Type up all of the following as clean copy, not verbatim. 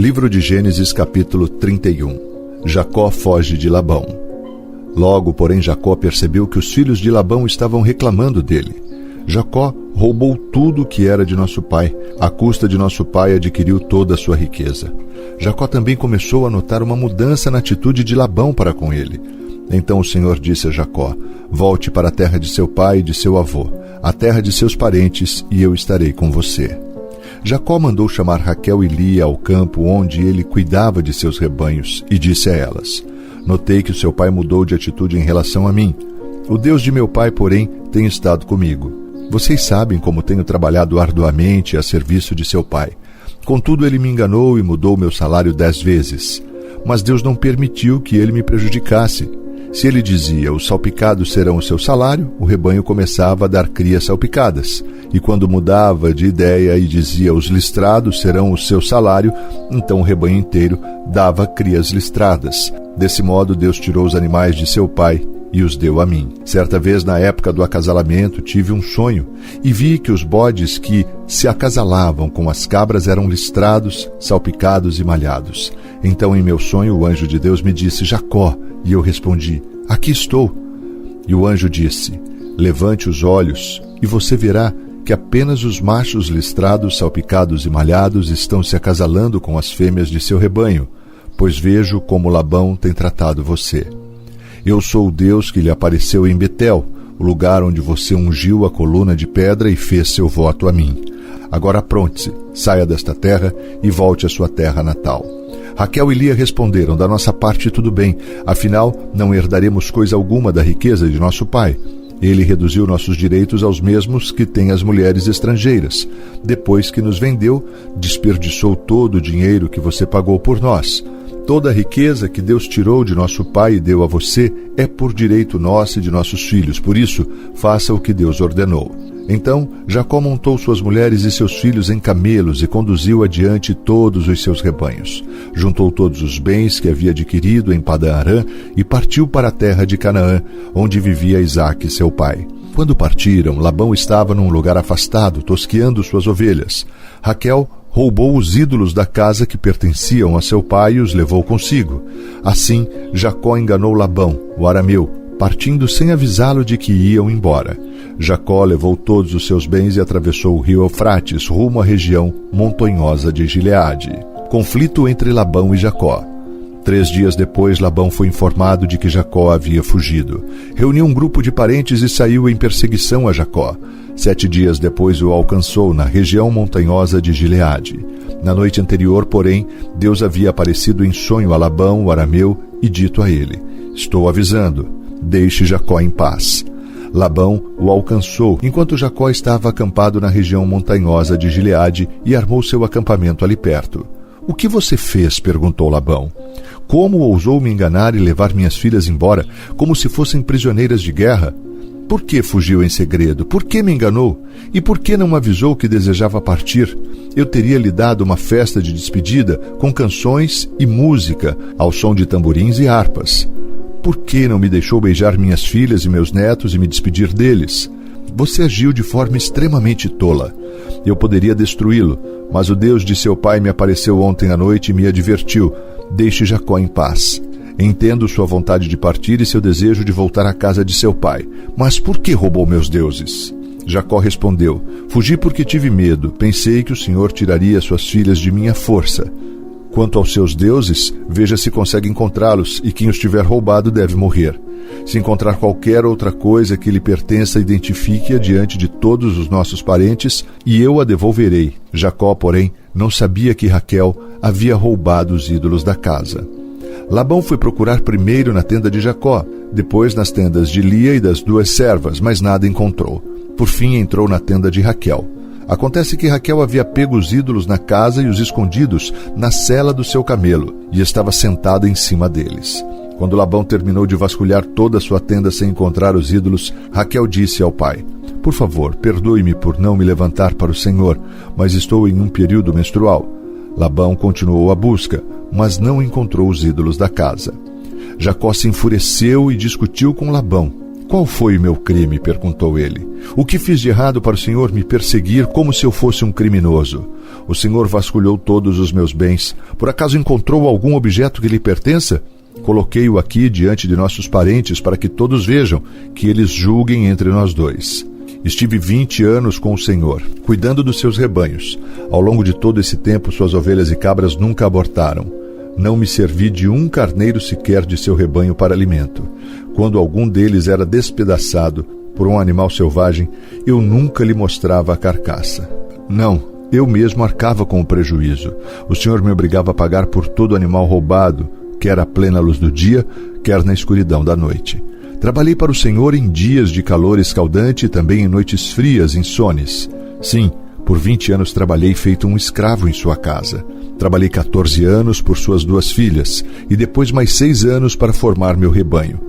Livro de Gênesis, capítulo 31. Jacó foge de Labão. Logo, porém, Jacó percebeu que os filhos de Labão estavam reclamando dele. Jacó roubou tudo o que era de nosso pai. À custa de nosso pai adquiriu toda a sua riqueza. Jacó também começou a notar uma mudança na atitude de Labão para com ele. Então o Senhor disse a Jacó: volte para a terra de seu pai e de seu avô, a terra de seus parentes, e eu estarei com você. Jacó mandou chamar Raquel e Lia ao campo onde ele cuidava de seus rebanhos e disse a elas: notei que o seu pai mudou de atitude em relação a mim. O Deus de meu pai, porém, tem estado comigo. Vocês sabem como tenho trabalhado arduamente a serviço de seu pai. Contudo, ele me enganou e mudou meu salário 10 vezes. Mas Deus não permitiu que ele me prejudicasse. Se ele dizia: os salpicados serão o seu salário, o rebanho começava a dar crias salpicadas. E quando mudava de ideia e dizia: os listrados serão o seu salário, então o rebanho inteiro dava crias listradas. Desse modo, Deus tirou os animais de seu pai e os deu a mim. Certa vez, na época do acasalamento, tive um sonho e vi que os bodes que se acasalavam com as cabras eram listrados, salpicados e malhados. Então, em meu sonho, o anjo de Deus me disse: Jacó. E eu respondi: aqui estou. E o anjo disse: levante os olhos e você verá que apenas os machos listrados, salpicados e malhados estão se acasalando com as fêmeas de seu rebanho, pois vejo como Labão tem tratado você. Eu sou o Deus que lhe apareceu em Betel, o lugar onde você ungiu a coluna de pedra e fez seu voto a mim. Agora apronte-se, saia desta terra e volte à sua terra natal. Raquel e Lia responderam: da nossa parte tudo bem, afinal não herdaremos coisa alguma da riqueza de nosso pai. Ele reduziu nossos direitos aos mesmos que têm as mulheres estrangeiras. Depois que nos vendeu, desperdiçou todo o dinheiro que você pagou por nós. Toda a riqueza que Deus tirou de nosso pai e deu a você é por direito nosso e de nossos filhos. Por isso, faça o que Deus ordenou. Então, Jacó montou suas mulheres e seus filhos em camelos e conduziu adiante todos os seus rebanhos. Juntou todos os bens que havia adquirido em Padã-Arã e partiu para a terra de Canaã, onde vivia Isaque, seu pai. Quando partiram, Labão estava num lugar afastado, tosqueando suas ovelhas. Raquel roubou os ídolos da casa que pertenciam a seu pai e os levou consigo. Assim, Jacó enganou Labão, o arameu, partindo sem avisá-lo de que iam embora. Jacó levou todos os seus bens e atravessou o rio Eufrates, rumo à região montanhosa de Gileade. Conflito entre Labão e Jacó. 3 dias depois, Labão foi informado de que Jacó havia fugido. Reuniu um grupo de parentes e saiu em perseguição a Jacó. 7 dias depois o alcançou na região montanhosa de Gileade. Na noite anterior, porém, Deus havia aparecido em sonho a Labão, o arameu, e dito a ele: estou avisando, deixe Jacó em paz. Labão o alcançou enquanto Jacó estava acampado na região montanhosa de Gileade e armou seu acampamento ali perto. O que você fez? Perguntou Labão. Como ousou me enganar e levar minhas filhas embora, como se fossem prisioneiras de guerra? Por que fugiu em segredo? Por que me enganou? E por que não avisou que desejava partir? Eu teria lhe dado uma festa de despedida com canções e música, ao som de tamborins e harpas. Por que não me deixou beijar minhas filhas e meus netos e me despedir deles? Você agiu de forma extremamente tola. Eu poderia destruí-lo, mas o Deus de seu pai me apareceu ontem à noite e me advertiu: deixe Jacó em paz. Entendo sua vontade de partir e seu desejo de voltar à casa de seu pai. Mas por que roubou meus deuses? Jacó respondeu: fugi porque tive medo. Pensei que o Senhor tiraria suas filhas de minha força. Quanto aos seus deuses, veja se consegue encontrá-los, e quem os tiver roubado deve morrer. Se encontrar qualquer outra coisa que lhe pertença, identifique-a diante de todos os nossos parentes, e eu a devolverei. Jacó, porém, não sabia que Raquel havia roubado os ídolos da casa. Labão foi procurar primeiro na tenda de Jacó, depois nas tendas de Lia e das 2 servas, mas nada encontrou. Por fim, entrou na tenda de Raquel. Acontece que Raquel havia pego os ídolos na casa e os escondidos na sela do seu camelo, e estava sentada em cima deles. Quando Labão terminou de vasculhar toda a sua tenda sem encontrar os ídolos, Raquel disse ao pai: por favor, perdoe-me por não me levantar para o Senhor, mas estou em um período menstrual. Labão continuou a busca, mas não encontrou os ídolos da casa. Jacó se enfureceu e discutiu com Labão. Qual foi o meu crime? Perguntou ele. O que fiz de errado para o Senhor me perseguir como se eu fosse um criminoso? O Senhor vasculhou todos os meus bens. Por acaso encontrou algum objeto que lhe pertença? Coloquei-o aqui diante de nossos parentes para que todos vejam, que eles julguem entre nós dois. Estive 20 anos com o Senhor, cuidando dos seus rebanhos. Ao longo de todo esse tempo, suas ovelhas e cabras nunca abortaram. Não me servi de um carneiro sequer de seu rebanho para alimento. Quando algum deles era despedaçado por um animal selvagem, eu nunca lhe mostrava a carcaça. Não, eu mesmo arcava com o prejuízo. O Senhor me obrigava a pagar por todo animal roubado, quer à plena luz do dia, quer na escuridão da noite. Trabalhei para o Senhor em dias de calor escaldante e também em noites frias, insones. Sim, por 20 anos trabalhei feito um escravo em sua casa. Trabalhei 14 anos por suas 2 filhas, e depois mais 6 anos para formar meu rebanho.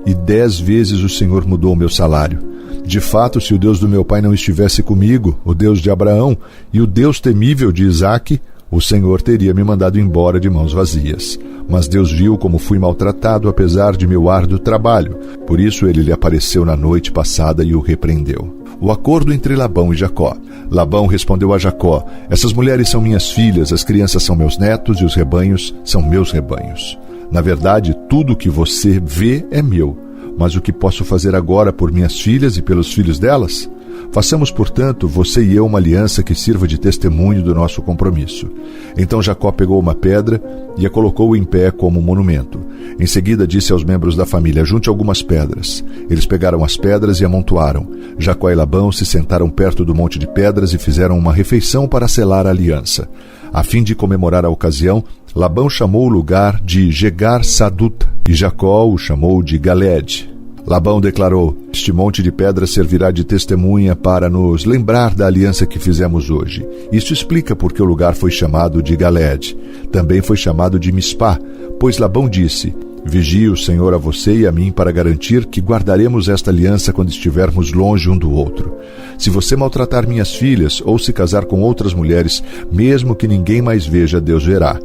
E 10 vezes o Senhor mudou meu salário. De fato, se o Deus do meu pai não estivesse comigo, o Deus de Abraão e o Deus temível de Isaque, o Senhor teria me mandado embora de mãos vazias. Mas Deus viu como fui maltratado apesar de meu árduo trabalho. Por isso ele lhe apareceu na noite passada e o repreendeu. O acordo entre Labão e Jacó. Labão respondeu a Jacó: essas mulheres são minhas filhas, as crianças são meus netos e os rebanhos são meus rebanhos. Na verdade, tudo o que você vê é meu. Mas o que posso fazer agora por minhas filhas e pelos filhos delas? Façamos, portanto, você e eu uma aliança que sirva de testemunho do nosso compromisso. Então Jacó pegou uma pedra e a colocou em pé como monumento. Em seguida disse aos membros da família: junte algumas pedras. Eles pegaram as pedras e amontoaram. Jacó e Labão se sentaram perto do monte de pedras e fizeram uma refeição para selar a aliança. A fim de comemorar a ocasião, Labão chamou o lugar de Jegar Saduta e Jacó o chamou de Galeed. Labão declarou: este monte de pedras servirá de testemunha para nos lembrar da aliança que fizemos hoje. Isso explica porque o lugar foi chamado de Galeed. Também foi chamado de Mispá, pois Labão disse: vigie o Senhor a você e a mim para garantir que guardaremos esta aliança quando estivermos longe um do outro. Se você maltratar minhas filhas ou se casar com outras mulheres, mesmo que ninguém mais veja, Deus verá.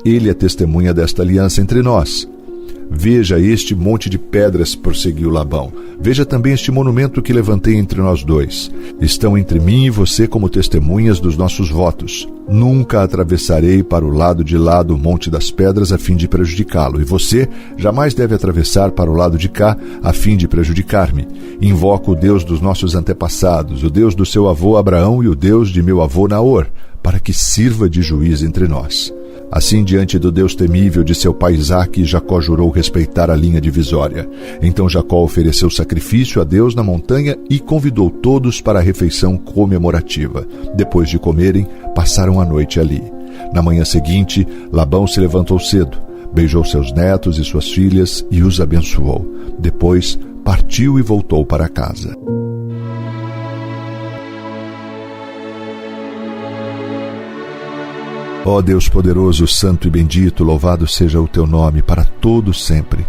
Ele é testemunha desta aliança entre nós. Veja este monte de pedras, prosseguiu Labão. Veja também este monumento que levantei entre nós dois. Estão entre mim e você como testemunhas dos nossos votos. Nunca atravessarei para o lado de lá do monte das pedras a fim de prejudicá-lo, e você jamais deve atravessar para o lado de cá a fim de prejudicar-me. Invoco o Deus dos nossos antepassados, o Deus do seu avô Abraão e o Deus de meu avô Naor, para que sirva de juiz entre nós. Assim, diante do Deus temível de seu pai Isaque, Jacó jurou respeitar a linha divisória. Então Jacó ofereceu sacrifício a Deus na montanha e convidou todos para a refeição comemorativa. Depois de comerem, passaram a noite ali. Na manhã seguinte, Labão se levantou cedo, beijou seus netos e suas filhas e os abençoou. Depois, partiu e voltou para casa. Ó Deus poderoso, santo e bendito, louvado seja o teu nome para todo sempre.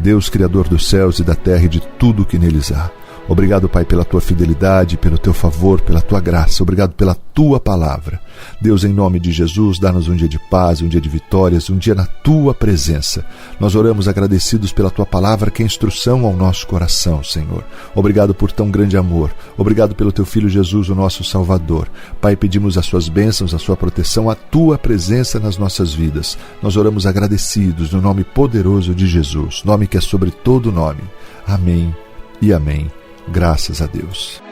Deus, Criador dos céus e da terra e de tudo que neles há. Obrigado, Pai, pela tua fidelidade, pelo teu favor, pela tua graça. Obrigado pela tua palavra. Deus, em nome de Jesus, dá-nos um dia de paz, um dia de vitórias, um dia na tua presença. Nós oramos agradecidos pela tua palavra, que é instrução ao nosso coração, Senhor. Obrigado por tão grande amor. Obrigado pelo teu Filho Jesus, o nosso Salvador. Pai, pedimos as suas bênçãos, a sua proteção, a tua presença nas nossas vidas. Nós oramos agradecidos no nome poderoso de Jesus, nome que é sobre todo nome. Amém e amém. Graças a Deus.